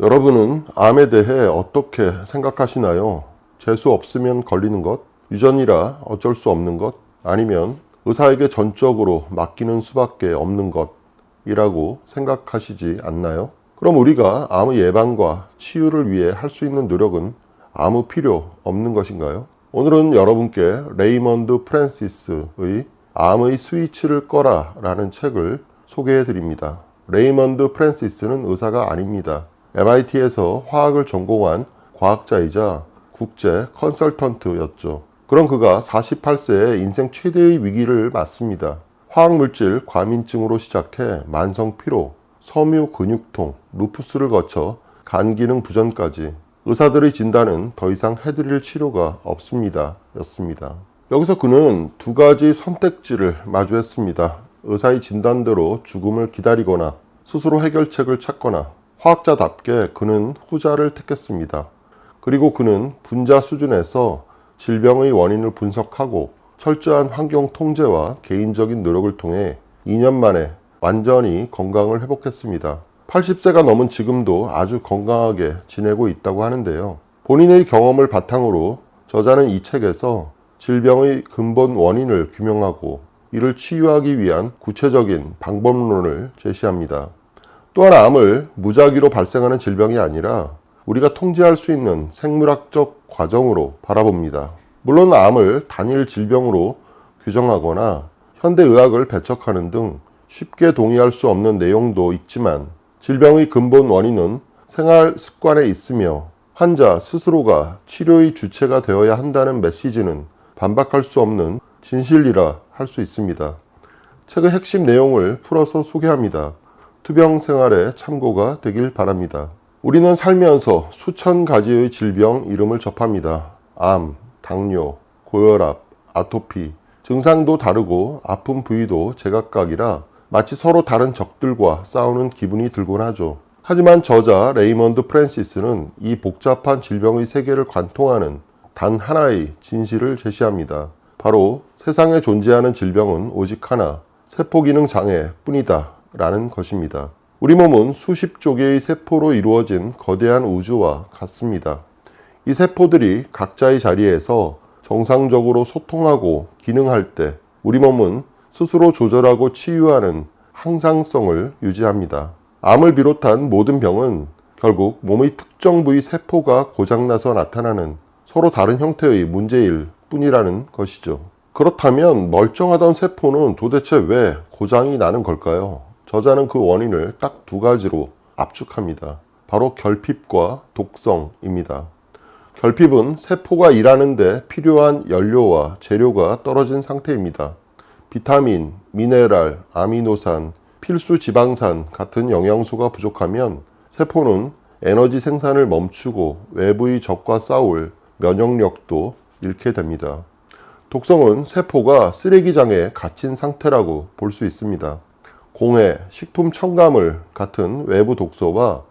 여러분은 암에 대해 어떻게 생각하시나요? 재수 없으면 걸리는 것, 유전이라 어쩔 수 없는 것, 아니면 의사에게 전적으로 맡기는 수밖에 없는 것이라고 생각하시지 않나요? 그럼 우리가 암의 예방과 치유를 위해 할 수 있는 노력은 아무 필요 없는 것인가요? 오늘은 여러분께 레이먼드 프랜시스의 암의 스위치를 꺼라 라는 책을 소개해 드립니다. 레이먼드 프랜시스는 의사가 아닙니다. MIT에서 화학을 전공한 과학자이자 국제 컨설턴트였죠. 그런 그가 48세에 인생 최대의 위기를 맞습니다. 화학물질 과민증으로 시작해 만성 피로, 섬유 근육통, 루푸스를 거쳐 간 기능 부전까지 의사들의 진단은 더 이상 해드릴 치료가 없습니다. 였습니다. 여기서 그는 두 가지 선택지를 마주했습니다. 의사의 진단대로 죽음을 기다리거나 스스로 해결책을 찾거나 화학자답게 그는 후자를 택했습니다. 그리고 그는 분자 수준에서 질병의 원인을 분석하고 철저한 환경 통제와 개인적인 노력을 통해 2년 만에 완전히 건강을 회복했습니다. 80세가 넘은 지금도 아주 건강하게 지내고 있다고 하는데요. 본인의 경험을 바탕으로 저자는 이 책에서 질병의 근본 원인을 규명하고 이를 치유하기 위한 구체적인 방법론을 제시합니다. 또한 암을 무작위로 발생하는 질병이 아니라 우리가 통제할 수 있는 생물학적 과정으로 바라봅니다. 물론 암을 단일 질병으로 규정하거나 현대의학을 배척하는 등 쉽게 동의할 수 없는 내용도 있지만 질병의 근본 원인은 생활 습관에 있으며 환자 스스로가 치료의 주체가 되어야 한다는 메시지는 반박할 수 없는 진실이라 할 수 있습니다. 책의 핵심 내용을 풀어서 소개합니다. 투병 생활에 참고가 되길 바랍니다. 우리는 살면서 수천 가지의 질병 이름을 접합니다. 암, 당뇨, 고혈압, 아토피, 증상도 다르고 아픈 부위도 제각각이라 마치 서로 다른 적들과 싸우는 기분이 들곤 하죠. 하지만 저자 레이먼드 프랜시스는 이 복잡한 질병의 세계를 관통하는 단 하나의 진실을 제시합니다. 바로 세상에 존재하는 질병은 오직 하나, 세포기능 장애 뿐이다 라는 것입니다. 우리 몸은 수십조 개의 세포로 이루어진 거대한 우주와 같습니다. 이 세포들이 각자의 자리에서 정상적으로 소통하고 기능할 때 우리 몸은 스스로 조절하고 치유하는 항상성을 유지합니다. 암을 비롯한 모든 병은 결국 몸의 특정 부위 세포가 고장나서 나타나는 서로 다른 형태의 문제일 뿐이라는 것이죠. 그렇다면 멀쩡하던 세포는 도대체 왜 고장이 나는 걸까요? 저자는 그 원인을 딱 두 가지로 압축합니다. 바로 결핍과 독성입니다. 결핍은 세포가 일하는 데 필요한 연료와 재료가 떨어진 상태입니다. 비타민, 미네랄, 아미노산, 필수 지방산 같은 영양소가 부족하면 세포는 에너지 생산을 멈추고 외부의 적과 싸울 면역력도 잃게 됩니다. 독성은 세포가 쓰레기장에 갇힌 상태라고 볼 수 있습니다. 공해, 식품 첨가물 같은 외부 독소와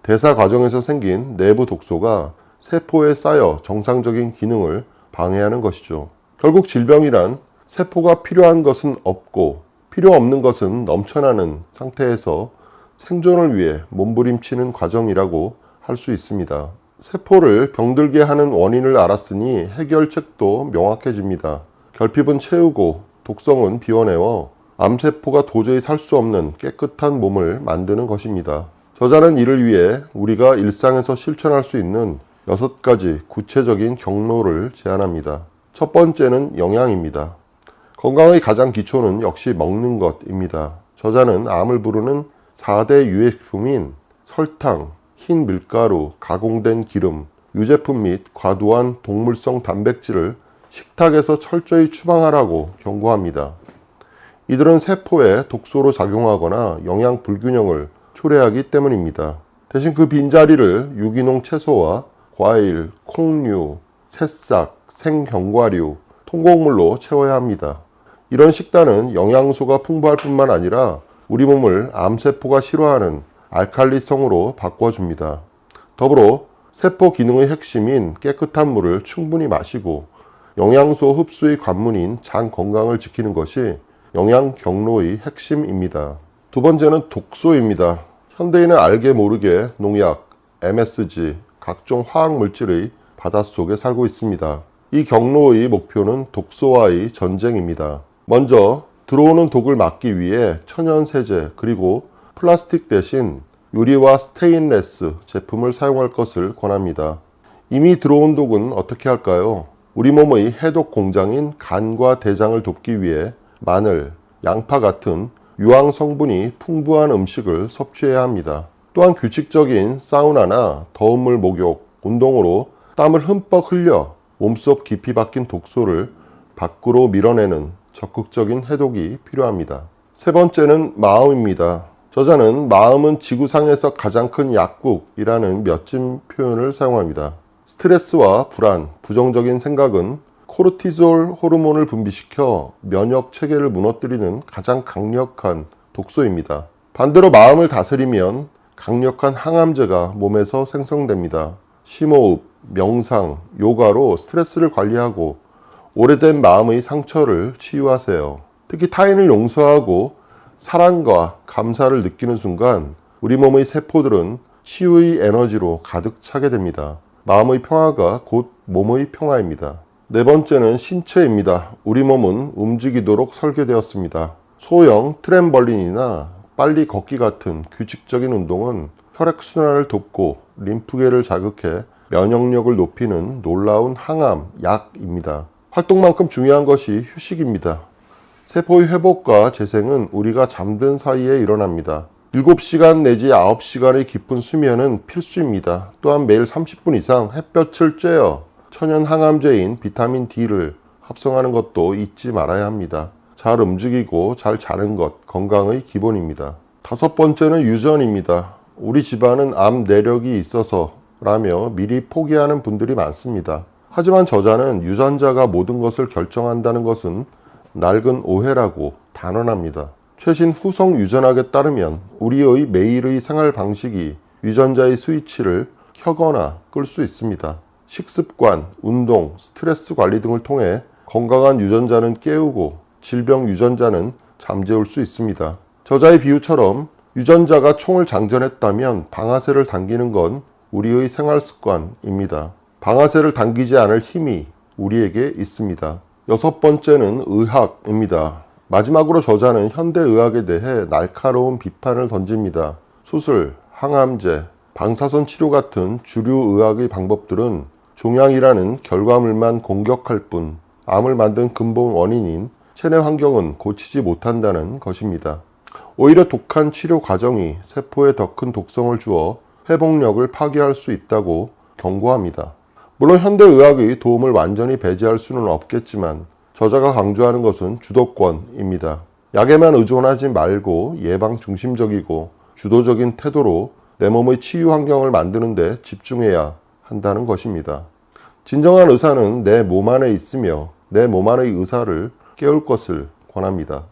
대사 과정에서 생긴 내부 독소가 세포에 쌓여 정상적인 기능을 방해하는 것이죠. 결국 질병이란 세포가 필요한 것은 없고 필요 없는 것은 넘쳐나는 상태에서 생존을 위해 몸부림치는 과정이라고 할 수 있습니다. 세포를 병들게 하는 원인을 알았으니 해결책도 명확해집니다. 결핍은 채우고 독성은 비워내어 암세포가 도저히 살 수 없는 깨끗한 몸을 만드는 것입니다. 저자는 이를 위해 우리가 일상에서 실천할 수 있는 6가지 구체적인 경로를 제안합니다. 첫 번째는 영양입니다. 건강의 가장 기초는 역시 먹는 것입니다. 저자는 암을 부르는 4대 유해식품인 설탕, 흰 밀가루, 가공된 기름, 유제품 및 과도한 동물성 단백질을 식탁에서 철저히 추방하라고 경고합니다. 이들은 세포에 독소로 작용하거나 영양 불균형을 초래하기 때문입니다. 대신 그 빈자리를 유기농 채소와 과일, 콩류, 새싹, 생견과류, 통곡물로 채워야 합니다. 이런 식단은 영양소가 풍부할 뿐만 아니라 우리 몸을 암세포가 싫어하는 알칼리성으로 바꿔줍니다. 더불어 세포 기능의 핵심인 깨끗한 물을 충분히 마시고 영양소 흡수의 관문인 장 건강을 지키는 것이 영양 경로의 핵심입니다. 두 번째는 독소입니다. 현대인은 알게 모르게 농약, MSG, 각종 화학물질의 바닷속에 살고 있습니다. 이 경로의 목표는 독소와의 전쟁입니다. 먼저 들어오는 독을 막기 위해 천연세제 그리고 플라스틱 대신 유리와 스테인레스 제품을 사용할 것을 권합니다. 이미 들어온 독은 어떻게 할까요? 우리 몸의 해독 공장인 간과 대장을 돕기 위해 마늘, 양파 같은 유황 성분이 풍부한 음식을 섭취해야 합니다. 또한 규칙적인 사우나나 더운 물 목욕, 운동으로 땀을 흠뻑 흘려 몸속 깊이 박힌 독소를 밖으로 밀어내는 적극적인 해독이 필요합니다. 세 번째는 마음입니다. 저자는 마음은 지구상에서 가장 큰 약국이라는 멋진 표현을 사용합니다. 스트레스와 불안, 부정적인 생각은 코르티졸 호르몬을 분비시켜 면역 체계를 무너뜨리는 가장 강력한 독소입니다. 반대로 마음을 다스리면 강력한 항암제가 몸에서 생성됩니다. 심호흡, 명상, 요가로 스트레스를 관리하고 오래된 마음의 상처를 치유하세요. 특히 타인을 용서하고 사랑과 감사를 느끼는 순간 우리 몸의 세포들은 치유의 에너지로 가득 차게 됩니다. 마음의 평화가 곧 몸의 평화입니다. 네 번째는 신체입니다. 우리 몸은 움직이도록 설계되었습니다. 소형 트램벌린이나 빨리 걷기 같은 규칙적인 운동은 혈액순환을 돕고 림프계를 자극해 면역력을 높이는 놀라운 항암 약입니다. 활동만큼 중요한 것이 휴식입니다. 세포의 회복과 재생은 우리가 잠든 사이에 일어납니다. 7시간 내지 9시간의 깊은 수면은 필수입니다. 또한 매일 30분 이상 햇볕을 쬐어 천연 항암제인 비타민 D를 합성하는 것도 잊지 말아야 합니다. 잘 움직이고 잘 자는 것, 건강의 기본입니다. 다섯 번째는 유전입니다. 우리 집안은 암 내력이 있어서 라며 미리 포기하는 분들이 많습니다. 하지만 저자는 유전자가 모든 것을 결정한다는 것은 낡은 오해라고 단언합니다. 최신 후성 유전학에 따르면 우리의 매일의 생활 방식이 유전자의 스위치를 켜거나 끌 수 있습니다. 식습관, 운동, 스트레스 관리 등을 통해 건강한 유전자는 깨우고 질병 유전자는 잠재울 수 있습니다. 저자의 비유처럼 유전자가 총을 장전했다면 방아쇠를 당기는 건 우리의 생활 습관입니다. 방아쇠를 당기지 않을 힘이 우리에게 있습니다. 여섯 번째는 의학입니다. 마지막으로 저자는 현대의학에 대해 날카로운 비판을 던집니다. 수술, 항암제, 방사선 치료 같은 주류 의학의 방법들은 종양이라는 결과물만 공격할 뿐 암을 만든 근본 원인인 체내 환경은 고치지 못한다는 것입니다. 오히려 독한 치료 과정이 세포에 더 큰 독성을 주어 회복력을 파괴할 수 있다고 경고합니다. 물론 현대의학의 도움을 완전히 배제할 수는 없겠지만 저자가 강조하는 것은 주도권입니다. 약에만 의존하지 말고 예방 중심적이고 주도적인 태도로 내 몸의 치유 환경을 만드는 데 집중해야 한다는 것입니다. 진정한 의사는 내 몸 안에 있으며 내 몸 안의 의사를 깨울 것을 권합니다.